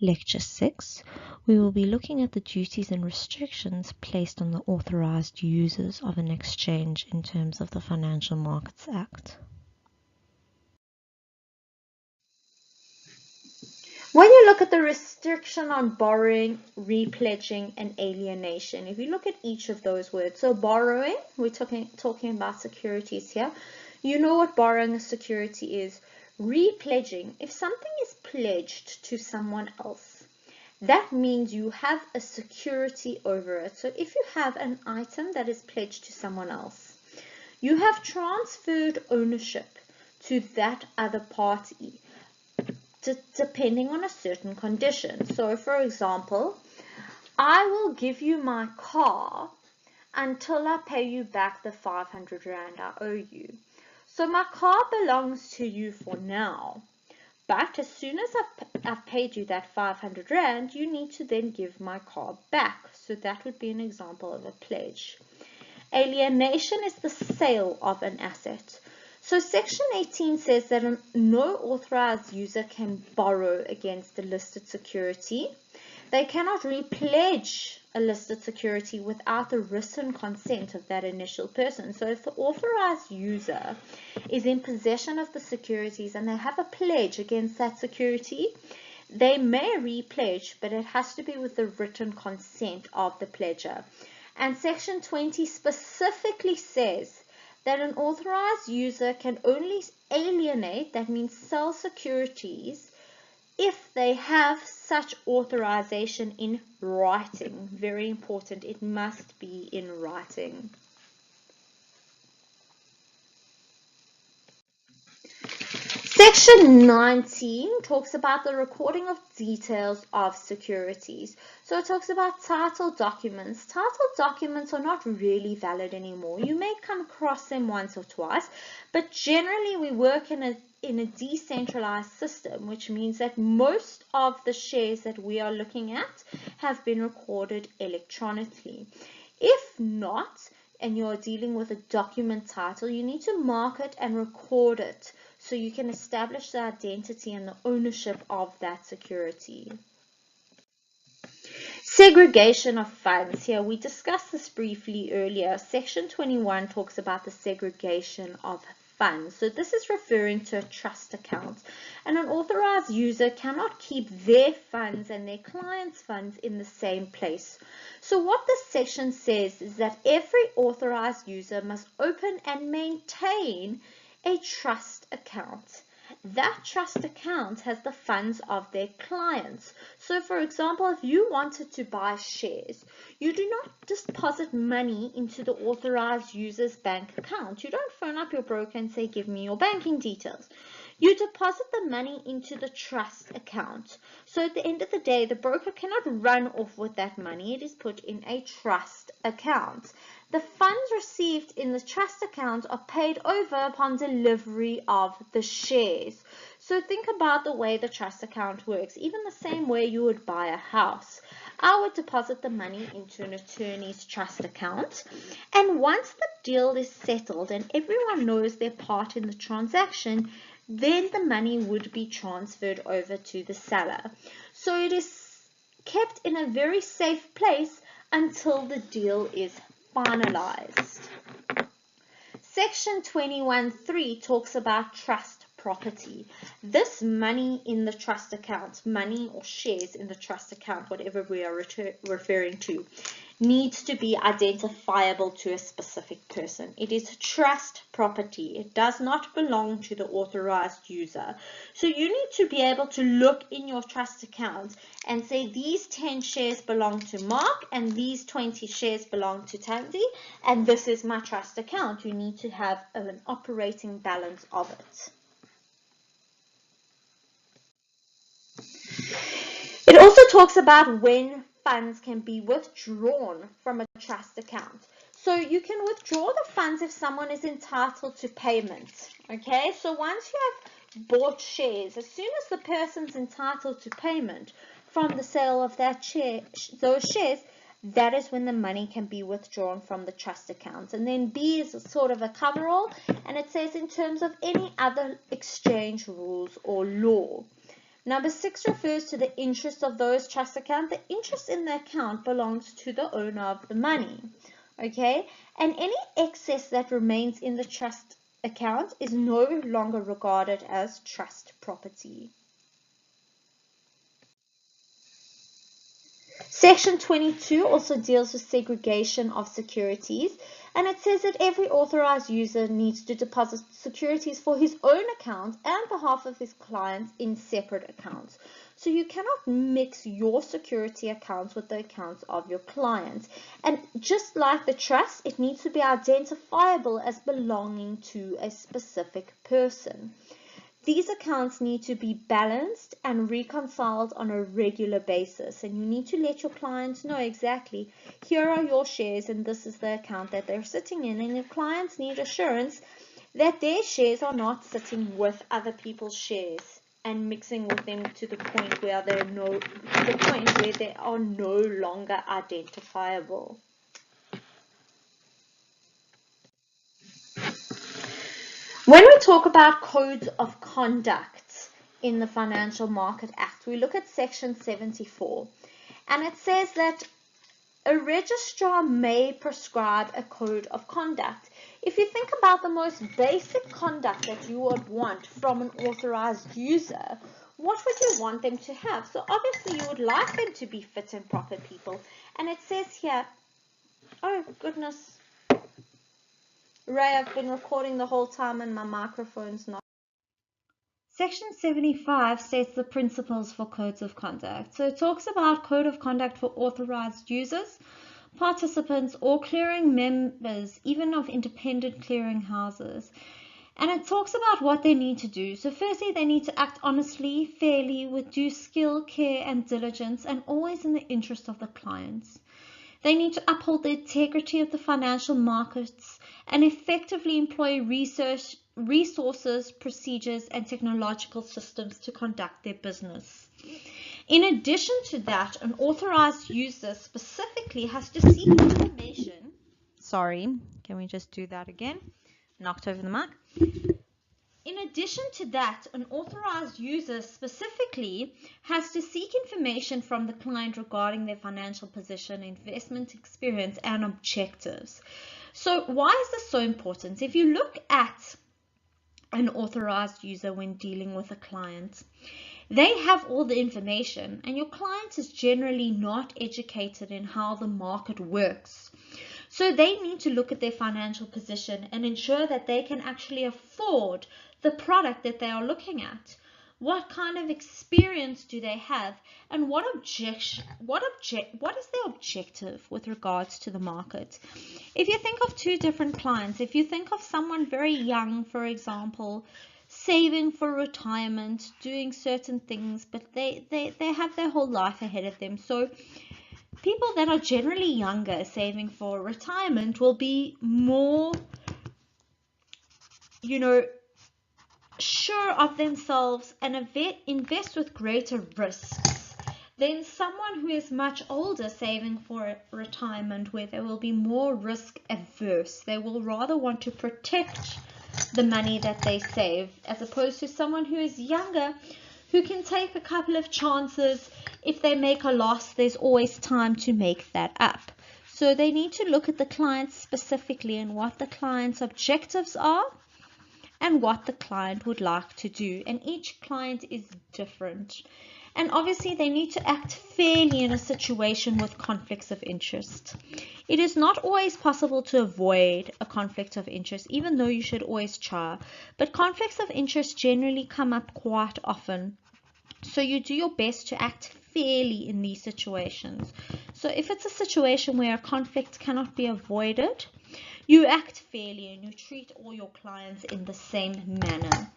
Lecture 6, we will be looking at the duties and restrictions placed on the authorized users of an exchange in terms of the Financial Markets Act. When you look at the restriction on borrowing, repledging, and alienation, if you look at each of those words, so borrowing, we're talking about securities here. You know what borrowing a security is. Repledging, if something is pledged to someone else, that means you have a security over it. So if you have an item that is pledged to someone else, you have transferred ownership to that other party, depending on a certain condition. So for example, I will give you my car until I pay you back the 500 Rand I owe you. So my car belongs to you for now. But as soon as I've paid you that 500 Rand, you need to then give my car back. So that would be an example of a pledge. Alienation is the sale of an asset. So section 18 says that no authorized user can borrow against a listed security. They cannot repledge a listed security without the written consent of that initial person. So if the authorized user is in possession of the securities and they have a pledge against that security, they may repledge, but it has to be with the written consent of the pledger. And section 20 specifically says that an authorized user can only alienate, that means sell securities, if they have such authorization in writing. Very important, it must be in writing. Section 19 talks about the recording of details of securities. So it talks about title documents. Title documents are not really valid anymore. You may come across them once or twice, but generally we work in a decentralized system, which means that most of the shares that we are looking at have been recorded electronically. If not, and you're dealing with a document title, you need to mark it and record it so you can establish the identity and the ownership of that security. Segregation of funds. Here, we discussed this briefly earlier. Section 21 talks about the segregation of funds. So this is referring to a trust account. And an authorized user cannot keep their funds and their client's funds in the same place. So what this section says is that every authorized user must open and maintain a trust account. That trust account has the funds of their clients. So for example, if you wanted to buy shares, you do not deposit money into the authorized user's bank account. You don't phone up your broker and say, give me your banking details. You deposit the money into the trust account. So at the end of the day, the broker cannot run off with that money. It is put in a trust account. The funds received in the trust account are paid over upon delivery of the shares. So think about the way the trust account works, even the same way you would buy a house. I would deposit the money into an attorney's trust account, and once the deal is settled and everyone knows their part in the transaction, then the money would be transferred over to the seller. So it is kept in a very safe place until the deal is finalized. Section 21(3) talks about trust property. This money in the trust account, money or shares in the trust account, whatever we are referring to, needs to be identifiable to a specific person. It is trust property. It does not belong to the authorized user. So you need to be able to look in your trust account and say these 10 shares belong to Mark and these 20 shares belong to Tandy, and this is my trust account. You need to have an operating balance of it. It also talks about when funds can be withdrawn from a trust account. So you can withdraw the funds if someone is entitled to payment. Okay, so once you have bought shares, as soon as the person's entitled to payment from the sale of those shares, that is when the money can be withdrawn from the trust account. And then B is sort of a coverall, and it says in terms of any other exchange rules or law. Number 6 refers to the interest of those trust accounts. The interest in the account belongs to the owner of the money. Okay, and any excess that remains in the trust account is no longer regarded as trust property. Section 22 also deals with segregation of securities, and it says that every authorized user needs to deposit securities for his own account and behalf of his clients in separate accounts. So you cannot mix your security accounts with the accounts of your clients. And just like the trust, it needs to be identifiable as belonging to a specific person. These accounts need to be balanced and reconciled on a regular basis, and you need to let your clients know exactly, here are your shares and this is the account that they're sitting in, and your clients need assurance that their shares are not sitting with other people's shares and mixing with them to the point where they are no longer identifiable. When we talk about codes of conduct in the Financial Market Act, we look at Section 74, and it says that a registrar may prescribe a code of conduct. If you think about the most basic conduct that you would want from an authorized user, what would you want them to have? So obviously you would like them to be fit and proper people. And it says here, oh goodness, Ray, I've been recording the whole time and my microphone's not. Section 75 states the principles for codes of conduct. So it talks about code of conduct for authorized users, participants, or clearing members, even of independent clearing houses. And it talks about what they need to do. So firstly, they need to act honestly, fairly, with due skill, care, and diligence, and always in the interest of the clients. They need to uphold the integrity of the financial markets and effectively employ resources, procedures, and technological systems to conduct their business. In addition to that, an authorized user specifically has to seek information. Sorry, can we just do that again? Knocked over the mic. In addition to that, an authorized user specifically has to seek information from the client regarding their financial position, investment experience, and objectives. So why is this so important? If you look at an authorized user when dealing with a client, they have all the information, and your client is generally not educated in how the market works. So they need to look at their financial position and ensure that they can actually afford the product that they are looking at. What kind of experience do they have, and what is their objective with regards to the market? If you think of two different clients, if you think of someone very young, for example, saving for retirement, doing certain things, but they have their whole life ahead of them. So people that are generally younger saving for retirement will be more, sure of themselves and invest with greater risks than someone who is much older saving for retirement, where they will be more risk averse. They will rather want to protect the money that they save, as opposed to someone who is younger, who can take a couple of chances. If they make a loss, there's always time to make that up. So they need to look at the client specifically and what the client's objectives are and what the client would like to do. And each client is different. And obviously they need to act fairly in a situation with conflicts of interest. It is not always possible to avoid a conflict of interest, even though you should always try. But conflicts of interest generally come up quite often. So you do your best to act fairly in these situations. So if it's a situation where a conflict cannot be avoided, you act fairly and you treat all your clients in the same manner.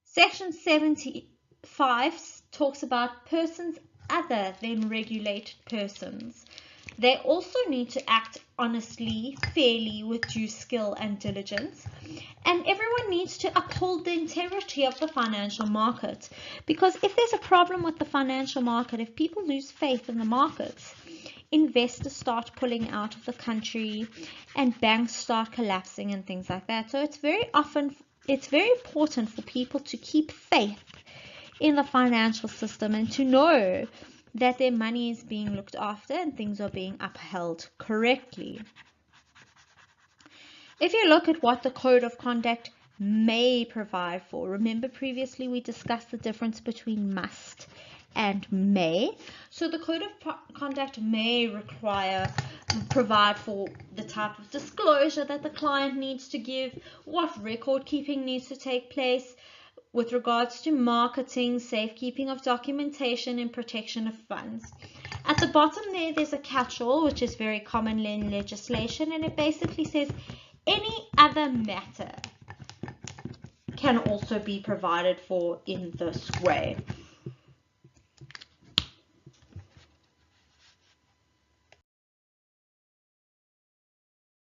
Section 75 talks about persons other than regulated persons. They also need to act honestly, fairly, with due skill and diligence. And everyone needs to uphold the integrity of the financial market. Because if there's a problem with the financial market, if people lose faith in the markets, investors start pulling out of the country and banks start collapsing and things like that. So it's very often it's very important for people to keep faith in the financial system and to know that their money is being looked after and things are being upheld correctly. If you look at what the code of conduct may provide for, remember previously we discussed the difference between must and may. So the code of conduct may provide for the type of disclosure that the client needs to give, what record keeping needs to take place with regards to marketing, safekeeping of documentation, and protection of funds. At the bottom there's a catch-all, which is very common in legislation, and it basically says any other matter can also be provided for in this way.